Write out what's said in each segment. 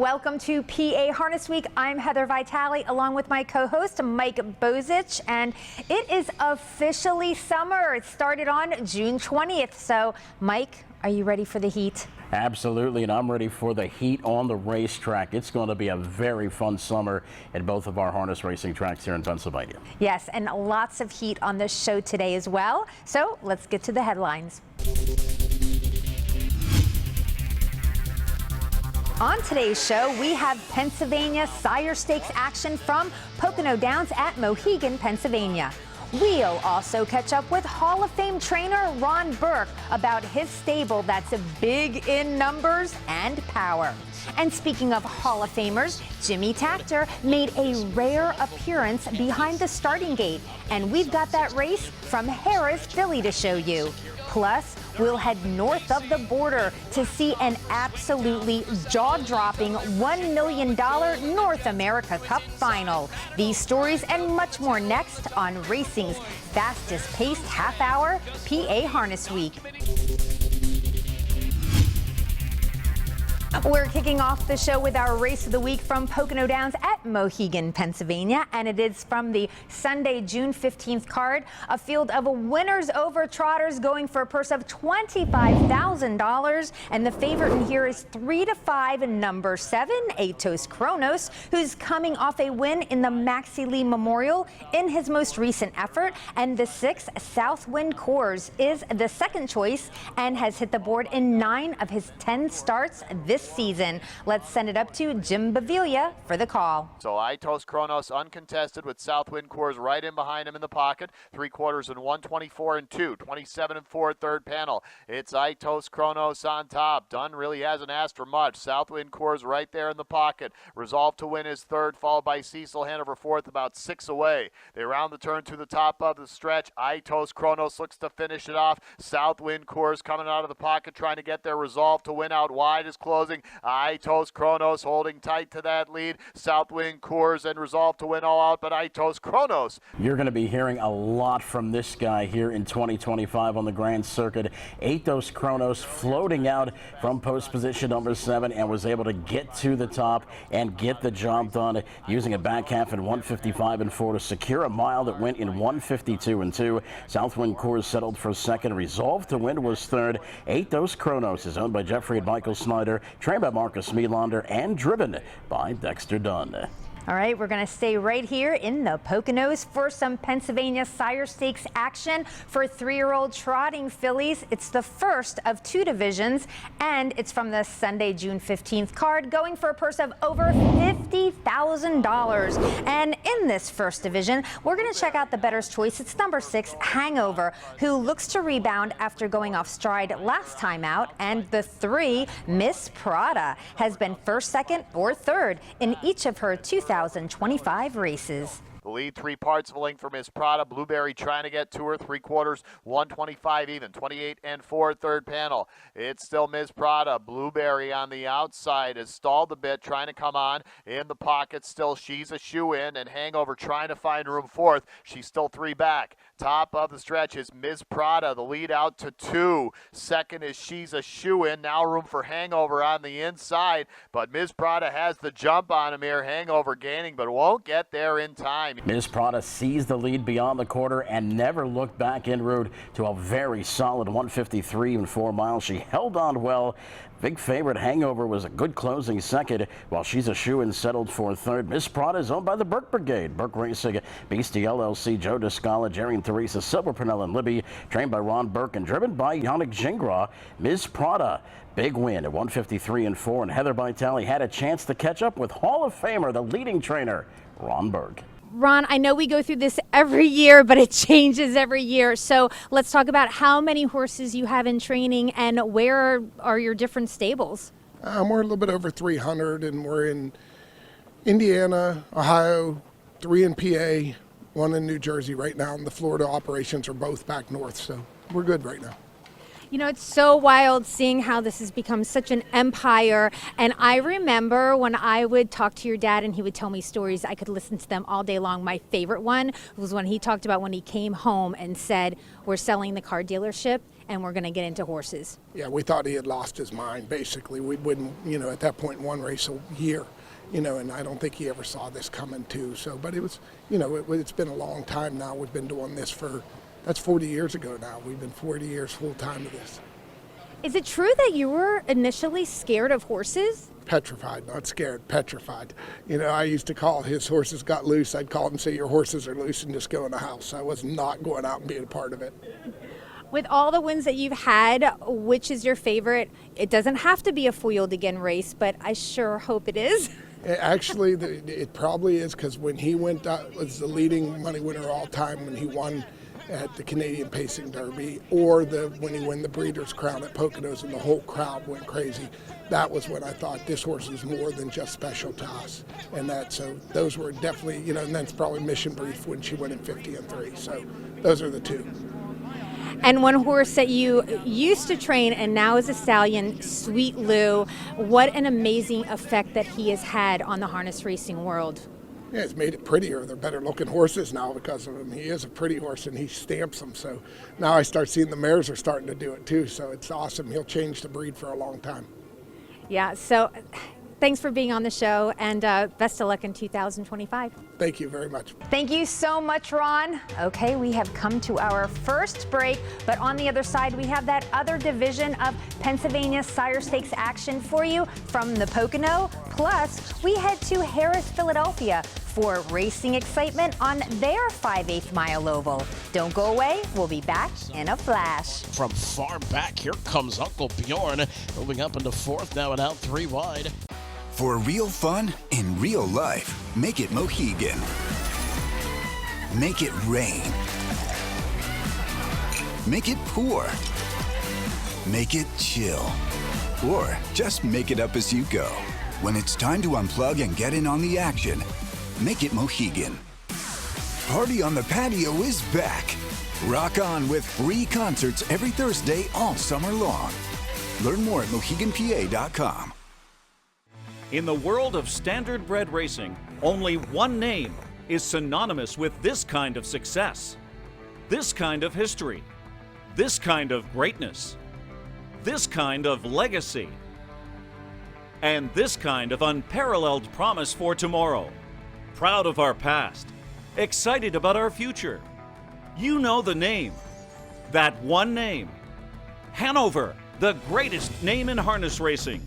Welcome to PA Harness Week. I'm Heather Vitale along with my co-host Mike Bozich, and it is officially summer. It started on June 20th. So Mike, are you ready for the heat? Absolutely, and I'm ready for the heat on the racetrack. It's going to be a very fun summer at both of our harness racing tracks here in Pennsylvania. Yes, and lots of heat on this show today as well. So let's get to the headlines. On today's show, we have Pennsylvania Sire Stakes action from Pocono Downs at Mohegan, Pennsylvania. We'll also catch up with Hall of Fame trainer Ron Burke about his stable that's big in numbers and power. And speaking of Hall of Famers, Jimmy Takter made a rare appearance behind the starting gate, and we've got that race from Harrah's Philly to show you. Plus, we'll head north of the border to see an absolutely jaw-dropping $1 million North America Cup final. These stories and much more next on racing's fastest-paced half-hour, PA Harness Week. We're kicking off the show with our race of the week from Pocono Downs at Mohegan, Pennsylvania, and it is from the Sunday, June 15th card, a field of winners over trotters going for a purse of $25,000, and the favorite in here is 3 to 5, number 7, Atos Kronos, who's coming off a win in the Maxie Lee Memorial in his most recent effort, and the 6, Southwind Coors, is the second choice and has hit the board in 9 of his 10 starts this season. Let's send it up to Jim Baviglia for the call. So Atos Kronos uncontested with Southwind Coors right in behind him in the pocket. 3/4 and 124 and 2, 27 and 4 third panel. It's Atos Kronos on top. Dunn really hasn't asked for much. Southwind Coors right there in the pocket. Resolved to win his third, followed by Cecil Hanover fourth, about 6 away. They round the turn to the top of the stretch. Atos Kronos looks to finish it off. Southwind Coors coming out of the pocket trying to get their resolve to win out wide is closing. Atos Kronos holding tight to that lead. Southwind Coors and resolve to win all out, but Atos Kronos. You're going to be hearing a lot from this guy here in 2025 on the Grand Circuit. Atos Kronos floating out from post position number 7 and was able to get to the top and get the job done using a back half in 155 and 4 to secure a mile that went in 152 and 2. Southwind Coors settled for second. Resolve to win was third. Atos Kronos is owned by Jeffrey and Michael Snyder, trained by Marcus Meelander, and driven by Dexter Dunn. All right, we're going to stay right here in the Poconos for some Pennsylvania Sire Stakes action for 3-year-old trotting fillies. It's the first of 2 divisions, and it's from the Sunday, June 15th card, going for a purse of over $50,000. And in this first division, we're going to check out the bettor's choice. It's number 6, Hangover, who looks to rebound after going off stride last time out. And the 3, Miss Prada, has been first, second, or third in each of her 2025 races. The lead 3 parts of a length for Miss Prada. Blueberry trying to get to her 3/4, 125 even, 28 and 4 third panel. It's still Miss Prada. Blueberry on the outside has stalled a bit, trying to come on in the pocket. Still, she's a shoe-in, and Hangover trying to find room fourth. She's still 3 back. Top of the stretch is Miss Prada. The lead out to 2. Second is She's a Shoe-In. Now room for Hangover on the inside, but Miss Prada has the jump on him here. Hangover gaining, but won't get there in time. Miss Prada seized the lead beyond the quarter and never looked back en route to a very solid 153 and 4 miles. She held on well. Big favorite Hangover was a good closing second, while She's a Shoe-In settled for third. Miss Prada is owned by the Burke Brigade. Burke Racing, Beastie LLC, Joe Descala, Jerry and Teresa, Silver Purnell and Libby, trained by Ron Burke and driven by Yannick Gingras. Miss Prada, big win at 153 and 4, and Heather Vitale had a chance to catch up with Hall of Famer, the leading trainer, Ron Burke. Ron, I know we go through this every year, but it changes every year. So let's talk about how many horses you have in training and where are your different stables? We're a little bit over 300, and we're in Indiana, Ohio, 3 in PA, 1 in New Jersey right now, and the Florida operations are both back north, so we're good right now. You know, it's so wild seeing how this has become such an empire. And I remember when I would talk to your dad and he would tell me stories, I could listen to them all day long. My favorite one was when he talked about when he came home and said, we're selling the car dealership. and we're going to get into horses. Yeah, we thought he had lost his mind, basically. We wouldn't, at that point, one race a year, and I don't think he ever saw this coming too. So, but it was, it's been a long time now. We've been doing this that's 40 years ago now. We've been 40 years full time of this. Is it true that you were initially scared of horses? Petrified, not scared, petrified. I used to call his horses got loose. I'd call him and say, your horses are loose, and just go in the house. I was not going out and being a part of it. With all the wins that you've had, which is your favorite? It doesn't have to be a foiled again race, but I sure hope it is. Actually, it probably is, because when he went out, was the leading money winner all time when he won at the Canadian Pacing Derby, or when he won the Breeders' Crown at Poconos and the whole crowd went crazy. That was when I thought this horse was more than just special to us. So those were definitely, and that's probably Mission Brief when she went in 50-3. So those are the two. And one horse that you used to train and now is a stallion, Sweet Lou. What an amazing effect that he has had on the harness racing world. Yeah, it's made it prettier. They're better looking horses now because of him. He is a pretty horse and he stamps them. So now I start seeing the mares are starting to do it too. So it's awesome. He'll change the breed for a long time. Yeah, so thanks for being on the show, and best of luck in 2025. Thank you very much. Thank you so much, Ron. Okay, we have come to our first break, but on the other side, we have that other division of Pennsylvania Sire Stakes action for you from the Pocono. Plus, we head to Harris, Philadelphia for racing excitement on their 5/8 mile oval. Don't go away. We'll be back in a flash. From far back, here comes Uncle Bjorn, moving up into fourth now and out 3 wide. For real fun in real life, make it Mohegan. Make it rain. Make it pour. Make it chill. Or just make it up as you go. When it's time to unplug and get in on the action, make it Mohegan. Party on the Patio is back. Rock on with free concerts every Thursday all summer long. Learn more at MoheganPA.com. In the world of standardbred racing, only one name is synonymous with this kind of success, this kind of history, this kind of greatness, this kind of legacy, and this kind of unparalleled promise for tomorrow. Proud of our past, excited about our future. You know the name, that one name. Hanover, the greatest name in harness racing.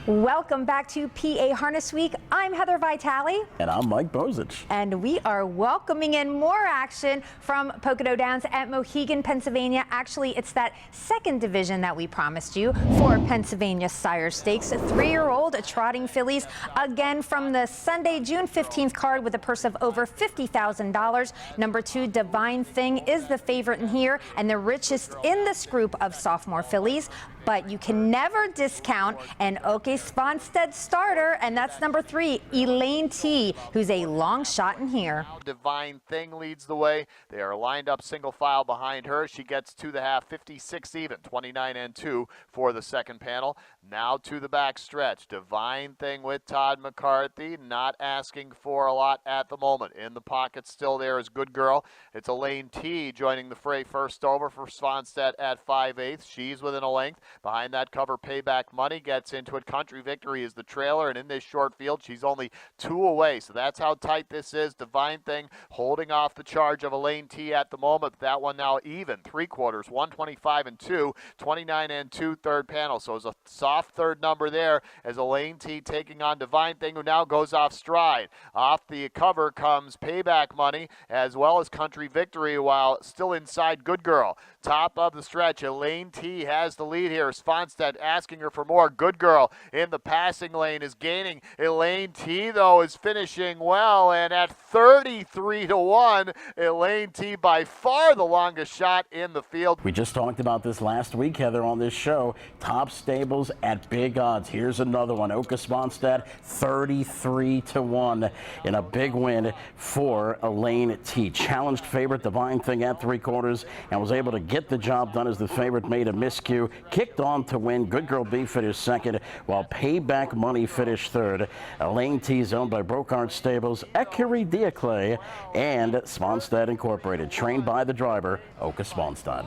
Welcome back to PA Harness Week. I'm Heather Vitale. And I'm Mike Bozich. And we are welcoming in more action from Pocono Downs at Mohegan, Pennsylvania. Actually, it's that second division that we promised you for Pennsylvania Sire Stakes. 3-year-old trotting fillies, again from the Sunday, June 15th card with a purse of over $50,000. Number 2, Divine Thing, is the favorite in here and the richest in this group of sophomore fillies. But you can never discount an Åke Svanstedt starter, and that's number 3, Elaine T, who's a long shot in here. Divine Thing leads the way. They are lined up single file behind her. She gets to the half, 56 even, 29-2 for the second panel. Now to the back stretch. Divine Thing with Todd McCarthy, not asking for a lot at the moment. In the pocket still there is Good Girl. It's Elaine T joining the fray first over for Svanstedt at 5/8. She's within a length. Behind that cover, Payback Money gets into it. Country Victory is the trailer, and in this short field, she's only 2 away. So that's how tight this is. Divine Thing holding off the charge of Elaine T at the moment. That one now even, 3/4, 125-2, 29-2 third panel. So it's a soft third number there as Elaine T taking on Divine Thing, who now goes off stride. Off the cover comes Payback Money as well as Country Victory, while still inside Good Girl. Top of the stretch, Elaine T has the lead here. Svanstedt asking her for more. Good Girl in the passing lane is gaining. Elaine T, though, is finishing well, and at 33-1, Elaine T by far the longest shot in the field. We just talked about this last week, Heather, on this show. Top stables at big odds. Here's another one. Åke Svanstedt, 33-1 in a big win for Elaine T. Challenged favorite Divine Thing at 3/4 and was able to get the job done as the favorite made a miscue. Kicked on to win. Good Girl B finished second, while Payback Money finished third. Lane T's owned by Brocard Stables, Ecurie Diaclay, and Sponstad Incorporated, trained by the driver, Oka Sponstad.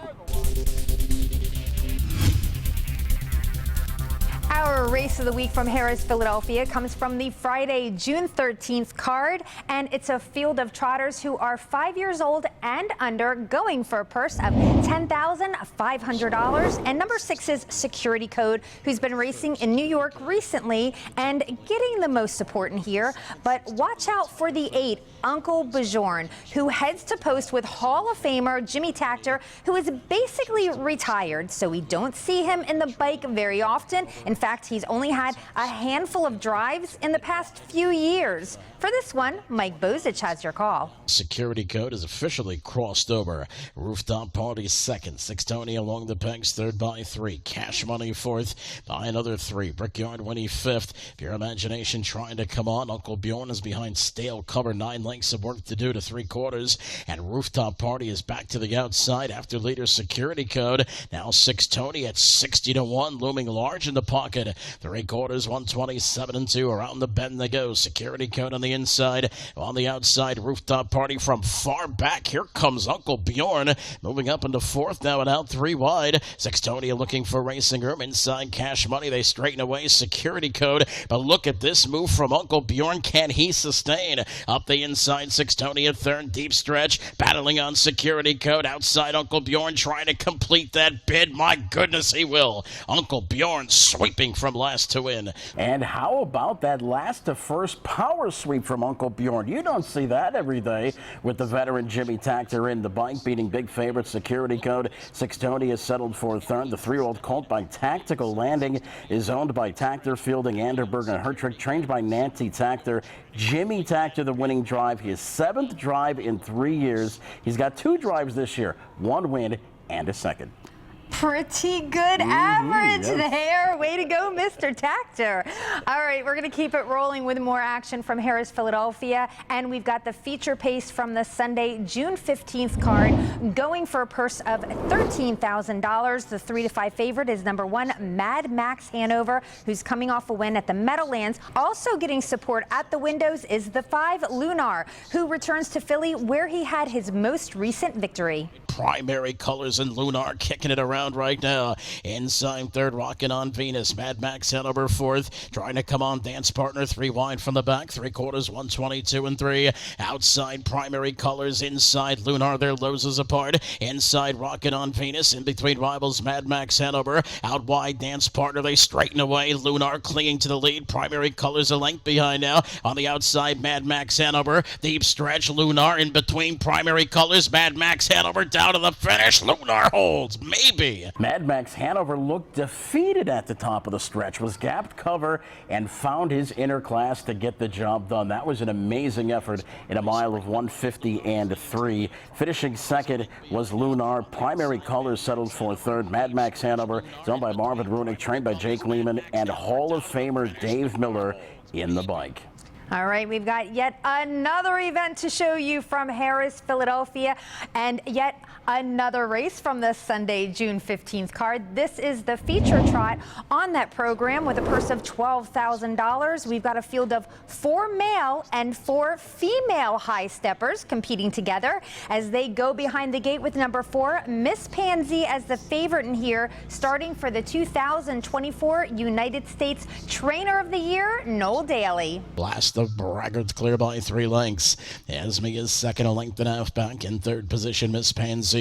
Our race of the week from Harris, Philadelphia comes from the Friday, June 13th card, and it's a field of trotters who are 5 years old and under, going for a purse of $10,500. And number 6 is Security Code, who's been racing in New York recently and getting the most support in here. But watch out for the 8, Uncle Bajorn, who heads to post with Hall of Famer Jimmy Takter, who is basically retired, so we don't see him in the bike very often. In fact, he's only had a handful of drives in the past few years. For this one, Mike Bozich has your call. Security Code is officially crossed over. Rooftop Party second. Sixtoni along the pegs, third by 3. Cash Money fourth by another 3. Brickyard Winnie fifth. Pure Imagination trying to come on. Uncle Bjorn is behind Stale Cover. 9 lengths of work to do to 3/4. And Rooftop Party is back to the outside after leader Security Code. Now Sixtoni at 60-1, looming large in the pocket. 3/4, 127-2. Around the bend they go. Security Code on the inside. On the outside, Rooftop Party from far back. Here comes Uncle Bjorn, moving up into fourth now and out 3 wide. Sextonia looking for racing room. Inside Cash Money, they straighten away Security Code. But look at this move from Uncle Bjorn. Can he sustain? Up the inside, Sextonia third, deep stretch, battling on Security Code. Outside, Uncle Bjorn trying to complete that bid. My goodness, he will. Uncle Bjorn sweeping from last to win. And how about that last to first power sweep from Uncle Bjorn? You don't see that every day with the veteran Jimmy Takter in the bike, beating big favorite Security Code. Sixtoni is settled for third. The 3-year-old colt by Tactical Landing is owned by Takter, fielding Anderberg and Hertrick, trained by Nancy Takter. Jimmy Takter, the winning drive, his 7th drive in 3 years. He's got 2 drives this year, 1 win and a second. Pretty good average there. Way to go, Mr. Takter. All right, we're going to keep it rolling with more action from Harris, Philadelphia. And we've got the feature pace from the Sunday, June 15th card, going for a purse of $13,000. The 3-5 favorite is number 1, Mad Max Hanover, who's coming off a win at the Meadowlands. Also getting support at the windows is the 5, Lunar, who returns to Philly, where he had his most recent victory. Primary Colors and Lunar kicking it around right now. Inside third, Rockin' on Venus. Mad Max Hanover fourth, trying to come on Dance Partner, 3 wide from the back. 3/4, 122-3. Outside Primary Colors, inside Lunar, their noses apart. Inside Rockin' on Venus, in between rivals Mad Max Hanover. Out wide Dance Partner, they straighten away. Lunar clinging to the lead. Primary Colors a length behind now. On the outside, Mad Max Hanover. Deep stretch, Lunar in between Primary Colors. Mad Max Hanover down to the finish. Lunar holds, maybe. Mad Max Hanover looked defeated at the top of the stretch, was gapped cover, and found his inner class to get the job done. That was an amazing effort in a mile of 150-3. Finishing second was Lunar. Primary Colors settled for third. Mad Max Hanover is owned by Marvin Runick, trained by Jake Lehman, and Hall of Famer Dave Miller in the bike. All right, we've got yet another event to show you from Harris, Philadelphia, and yet another race from the Sunday, June 15th card. This is the feature trot on that program with a purse of $12,000. We've got a field of 4 male and 4 female high steppers competing together as they go behind the gate with number 4, Miss Pansy, as the favorite in here, starting for the 2024 United States Trainer of the Year, Noel Daly. Blast of Braggarts clear by 3 lengths. Esme is second, a length and a half back. In third position, Miss Pansy,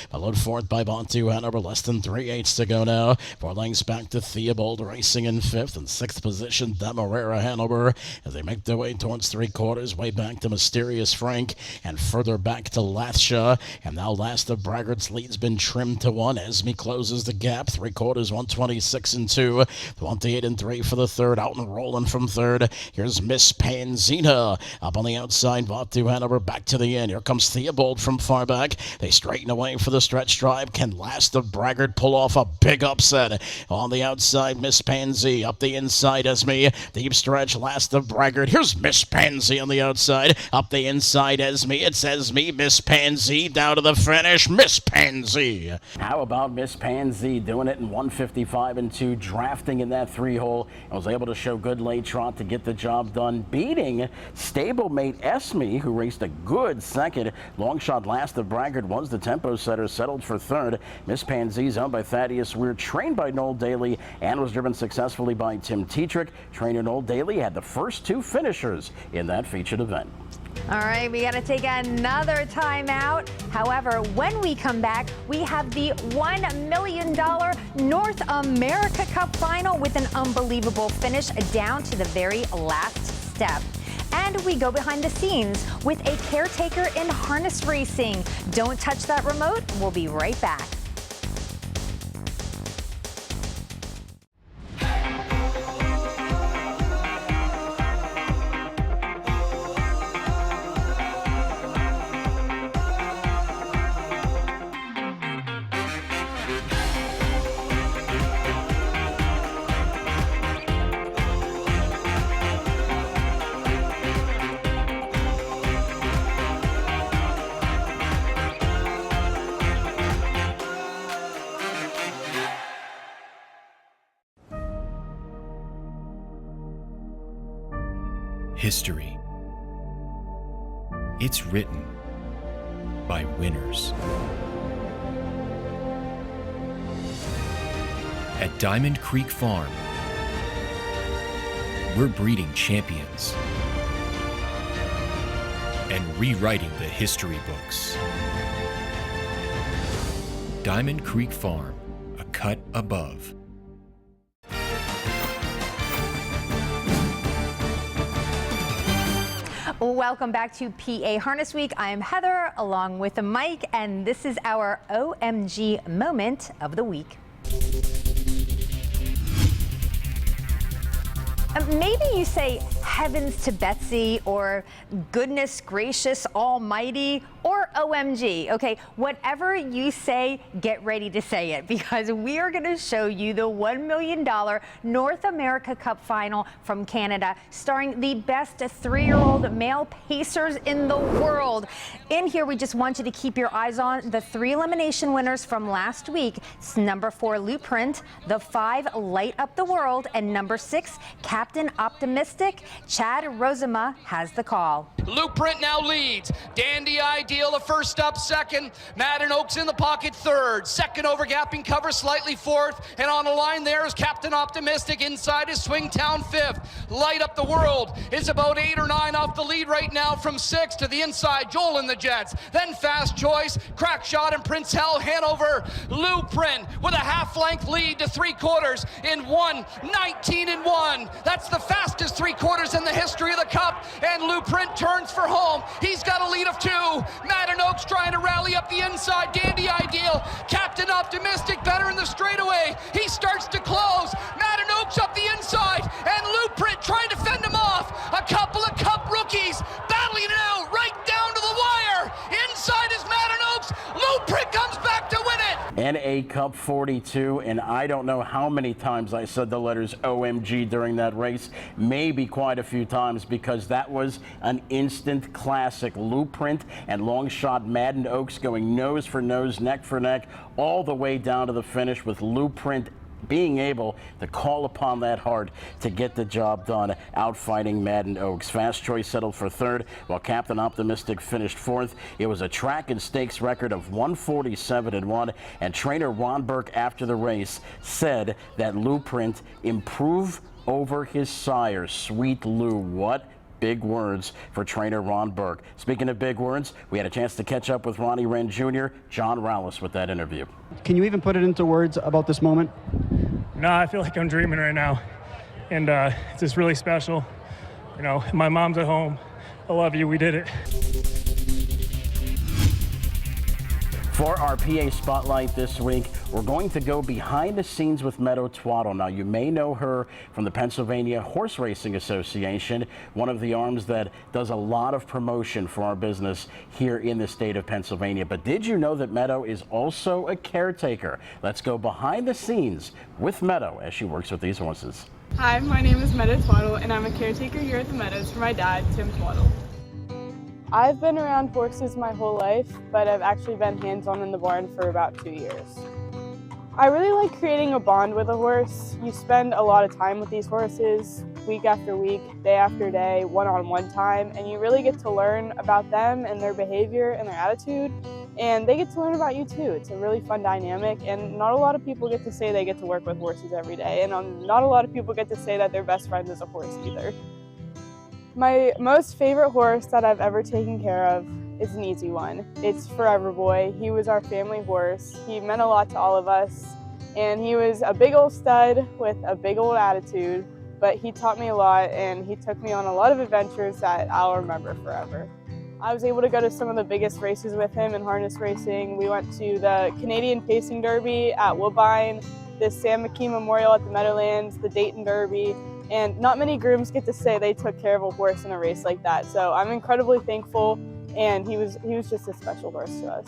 followed fourth by Bontu Hanover. Less than 3/8 to go now. 4 lengths back to Theobald Racing in fifth. In sixth position, Demerara Hanover, as they make their way towards 3/4, way back to Mysterious Frank, and further back to Lathshaw. And now Last of Braggarts lead's been trimmed to 1. Esme closes the gap. 3/4, 126-2. 28-3 for the third. Out and rolling from third. Here's Miss Panzina up on the outside. Bontu Hanover back to the end. Here comes Theobald from far back. They straighten Skating away for the stretch drive. Can Last of Braggart pull off a big upset? On the outside, Miss Pansy. Up the inside, Esme. Deep stretch, Last of Braggart. Here's Miss Pansy on the outside. Up the inside, Esme. It's Esme, Miss Pansy. Down to the finish, Miss Pansy. How about Miss Pansy doing it in 1:55 and 2, drafting in that 3-hole, and was able to show good late trot to get the job done, beating stablemate Esme, who raced a good second. Long shot Last of Braggart was the tempo setter, settled for third. Miss Pansy's owned by Thaddeus Weir, trained by Noel Daly, and was driven successfully by Tim Tetrick. Trainer Noel Daly had the first 2 finishers in that featured event. All right, we got to take another timeout. However, when we come back, we have the $1 million North America Cup final with an unbelievable finish down to the very last step. And we go behind the scenes with a Caretaker in harness racing. Don't touch that remote. We'll be right back. History. It's written by winners. At Diamond Creek Farm, we're breeding champions and rewriting the history books. Diamond Creek Farm, a cut above. Welcome back to PA Harness Week. I am Heather along with Mike, and this is our OMG moment of the week. Maybe you say heavens to Betsy, or goodness gracious almighty, or OMG. Okay, whatever you say, get ready to say it, because we are going to show you the $1 million North America Cup final from Canada, starring the best 3-year-old male pacers in the world. In here, we just want you to keep your eyes on the 3 elimination winners from last week. It's number 4, Blueprint, the 5, Light Up the World, and number 6, Captain Optimistic. Chad Rosema has the call. Blueprint now leads. Dandy Ideal, the first up, second. Madden Oaks in the pocket, third. Second overgapping cover, slightly fourth. And on the line there is Captain Optimistic. Inside is Swingtown, fifth. Light Up the World is about 8 or 9 off the lead right now from 6 to the inside. Joel in the Jets. Then Fast Choice, Crackshot, and Prince Hell Hanover. Blueprint with a half-length lead to 3/4 in 1:19.1. That's the fastest 3/4 in the history of the Cup, and Blueprint turns for home. He's got a lead of 2. Madden Oaks trying to rally up the inside. Dandy Ideal, Captain Optimistic better in the straightaway. He starts to close. Madden Oaks up the inside, and Blueprint trying to fend him off. A couple of Cup rookies battling it out right down to the wire. Inside is Madden Oaks. Blueprint comes back to win it. NA Cup 42, and I don't know how many times I said the letters OMG during that race, maybe quite a few times, because that was an instant classic. Blueprint and long shot Madden Oaks going nose for nose, neck for neck, all the way down to the finish, with Blueprint being able to call upon that heart to get the job done, outfighting Madden Oaks. Fast Choice settled for third, while Captain Optimistic finished fourth. It was a track and stakes record of 147-1, and trainer Ron Burke after the race said that Blueprint improved over his sire, Sweet Lou. What big words for trainer Ron Burke. Speaking of big words, we had a chance to catch up with Ronnie Wren Jr., John Rallis with that interview. Can you even put it into words about this moment? No, I feel like I'm dreaming right now, and it's just really special. You know, my mom's at home. I love you. We did it. For our PA Spotlight this week, we're going to go behind the scenes with Meadow Twaddle. Now, you may know her from the Pennsylvania Horse Racing Association, one of the arms that does a lot of promotion for our business here in the state of Pennsylvania. But did you know that Meadow is also a caretaker? Let's go behind the scenes with Meadow as she works with these horses. Hi, my name is Meadow Twaddle, and I'm a caretaker here at the Meadows for my dad, Tim Twaddle. I've been around horses my whole life, but I've actually been hands-on in the barn for about 2 years. I really like creating a bond with a horse. You spend a lot of time with these horses, week after week, day after day, one-on-one time, and you really get to learn about them and their behavior and their attitude, and they get to learn about you too. It's a really fun dynamic, and not a lot of people get to say they get to work with horses every day, and not a lot of people get to say that their best friend is a horse either. My most favorite horse that I've ever taken care of is an easy one. It's Forever Boy. He was our family horse. He meant a lot to all of us, and he was a big old stud with a big old attitude, but he taught me a lot, and he took me on a lot of adventures that I'll remember forever. I was able to go to some of the biggest races with him in harness racing. We went to the Canadian Pacing Derby at Woodbine, the Sam McKee Memorial at the Meadowlands, the Dayton Derby, and not many grooms get to say they took care of a horse in a race like that. So I'm incredibly thankful, and he was just a special horse to us.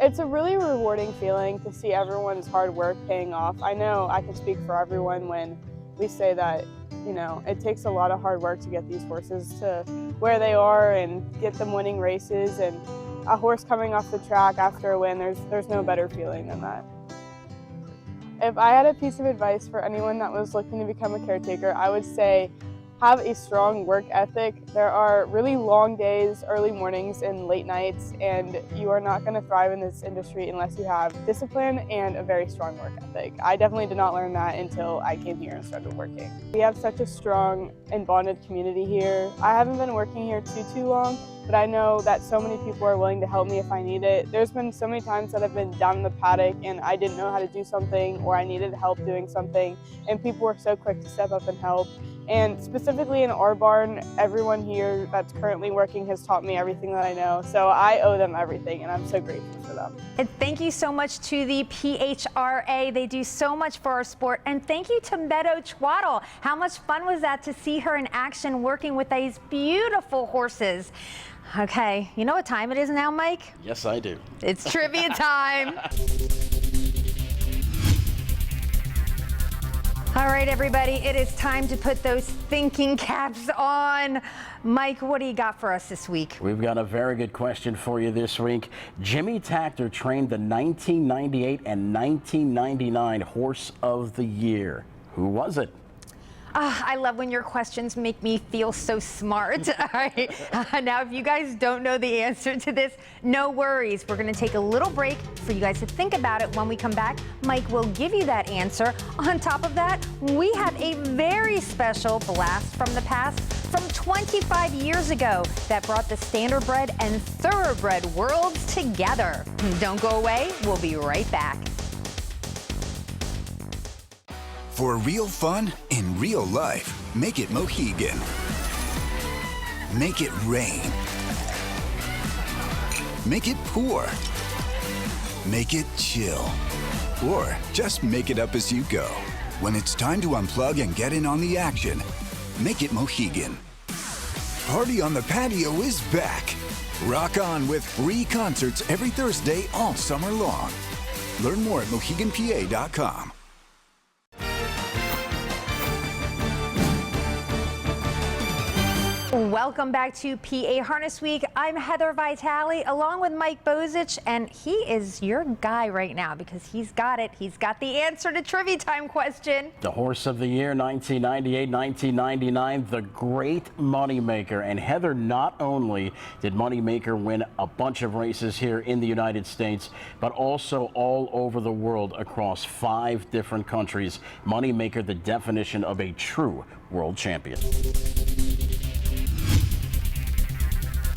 It's a really rewarding feeling to see everyone's hard work paying off. I know I can speak for everyone when we say that, you know, it takes a lot of hard work to get these horses to where they are and get them winning races, and a horse coming off the track after a win, there's no better feeling than that. If I had a piece of advice for anyone that was looking to become a caretaker, I would say have a strong work ethic. There are really long days, early mornings, and late nights, and you are not going to thrive in this industry unless you have discipline and a very strong work ethic. I definitely did not learn that until I came here and started working. We have such a strong and bonded community here. I haven't been working here too long, but I know that so many people are willing to help me if I need it. There's been so many times that I've been down in the paddock and I didn't know how to do something, or I needed help doing something, and people were so quick to step up and help. And specifically in our barn, everyone here that's currently working has taught me everything that I know. So I owe them everything, and I'm so grateful for them. And thank you so much to the PHRA. They do so much for our sport. And thank you to Meadow Twaddle. How much fun was that to see her in action working with these beautiful horses? Okay, you know what time it is now, Mike? Yes, I do. It's trivia time. All right, everybody, it is time to put those thinking caps on. Mike, what do you got for us this week? We've got a very good question for you this week. Jimmy Takter trained the 1998 and 1999 Horse of the Year. Who was it? I love when your questions make me feel so smart. All right. Now, if you guys don't know the answer to this, no worries. We're going to take a little break for you guys to think about it. When we come back, Mike will give you that answer. On top of that, we have a very special blast from the past from 25 years ago that brought the standardbred and thoroughbred worlds together. Don't go away. We'll be right back. For real fun in real life, make it Mohegan. Make it rain. Make it pour. Make it chill. Or just make it up as you go. When it's time to unplug and get in on the action, make it Mohegan. Party on the Patio is back. Rock on with free concerts every Thursday all summer long. Learn more at MoheganPA.com. Welcome back to PA Harness Week. I'm Heather Vitale along with Mike Bozich, and he is your guy right now because he's got it. He's got the answer to Trivia Time question. The Horse of the Year, 1998, 1999, the great Moneymaker. And Heather, not only did Moneymaker win a bunch of races here in the United States, but also all over the world across 5 different countries. Moneymaker, the definition of a true world champion.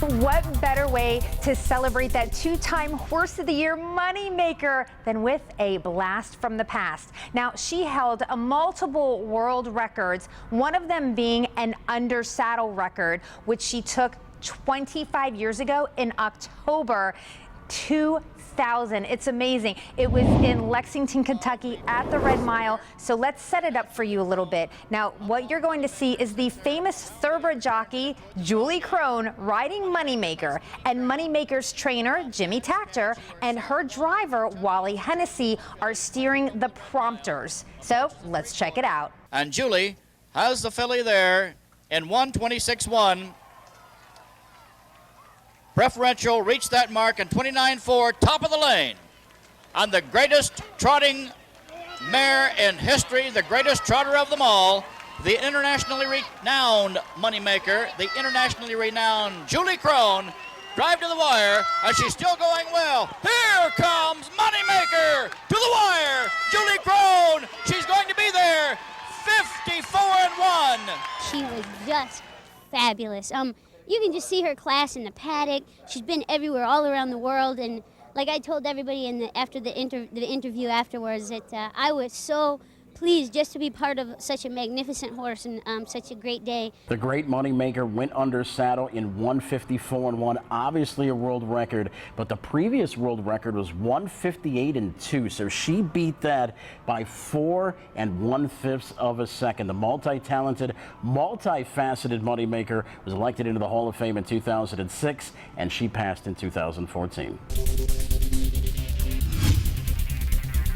What better way to celebrate that 2-time Horse of the Year Moneymaker than with a blast from the past? Now, she held multiple world records, one of them being an under saddle record, which she took 25 years ago in October. 2,000. It's amazing. It was in Lexington, Kentucky at the Red Mile. So let's set it up for you a little bit. Now, what you're going to see is the famous thoroughbred jockey, Julie Crone, riding Moneymaker, and Moneymaker's trainer, Jimmy Tactor, and her driver, Wally Hennessy, are steering the prompters. So let's check it out. And Julie has the filly there in 1:26.1. Preferential reached that mark in 29.4, top of the lane. And the greatest trotting mare in history, the greatest trotter of them all, the internationally renowned Moneymaker, the internationally renowned Julie Crone, drive to the wire, and she's still going well. Here comes Moneymaker to the wire. Julie Crone, she's going to be there. 54-1. She was just fabulous. You can just see her class in the paddock. She's been everywhere, all around the world, and like I told everybody after the interview afterwards, that I was so pleased just to be part of such a magnificent horse and such a great day. The great Moneymaker went under saddle in 1:54.1, obviously a world record, but the previous world record was 1:58.2, so she beat that by 4 1/5 of a second. The multi-talented, multifaceted Moneymaker was elected into the Hall of Fame in 2006, and she passed in 2014.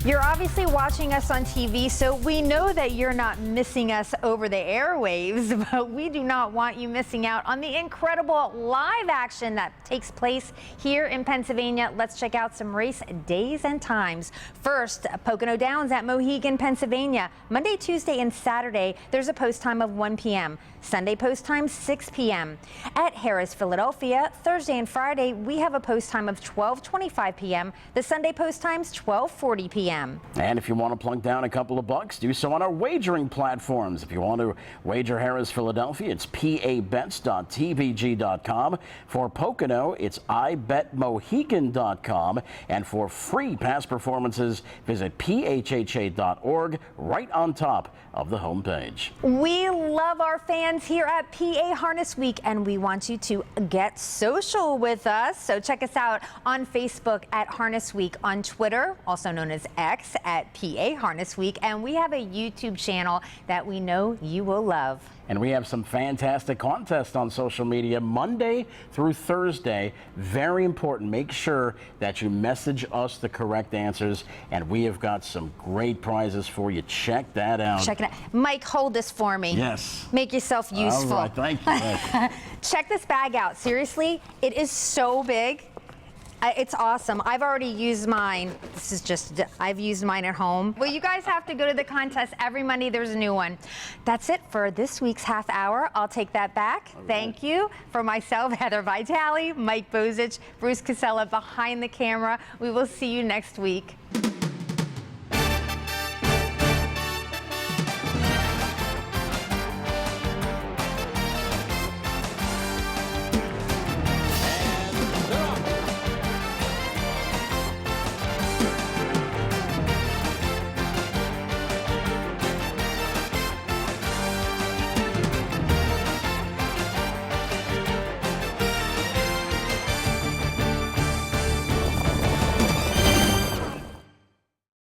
You're obviously watching us on TV, so we know that you're not missing us over the airwaves, but we do not want you missing out on the incredible live action that takes place here in Pennsylvania. Let's check out some race days and times. First, Pocono Downs at Mohegan, Pennsylvania. Monday, Tuesday, and Saturday, there's a post time of 1 p.m. Sunday post time 6 p.m. At Harris, Philadelphia, Thursday and Friday, we have a post time of 12:25 p.m. The Sunday post time's 12:40 p.m. And if you want to plunk down a couple of bucks, do so on our wagering platforms. If you want to wager Harris, Philadelphia, it's pabets.tvg.com. For Pocono, it's ibetmohegan.com. And for free past performances, visit phha.org, right on top of the homepage. We love our fans here at PA Harness Week, and we want you to get social with us. So check us out on Facebook at Harness Week, on Twitter, also known as X, at PA Harness Week, and we have a YouTube channel that we know you will love. And we have some fantastic contests on social media Monday through Thursday. Very important. Make sure that you message us the correct answers, and we have got some great prizes for you. Check that out. Check it out. Mike, hold this for me. Yes. Make yourself useful. All right, thank you. Check this bag out. Seriously, it is so big. It's awesome. I've already used mine. I've used mine at home. Well, you guys have to go to the contest. Every Monday there's a new one. That's it for this week's half hour. I'll take that back. Right. Thank you. For myself, Heather Vitale, Mike Bozich, Bruce Casella behind the camera. We will see you next week.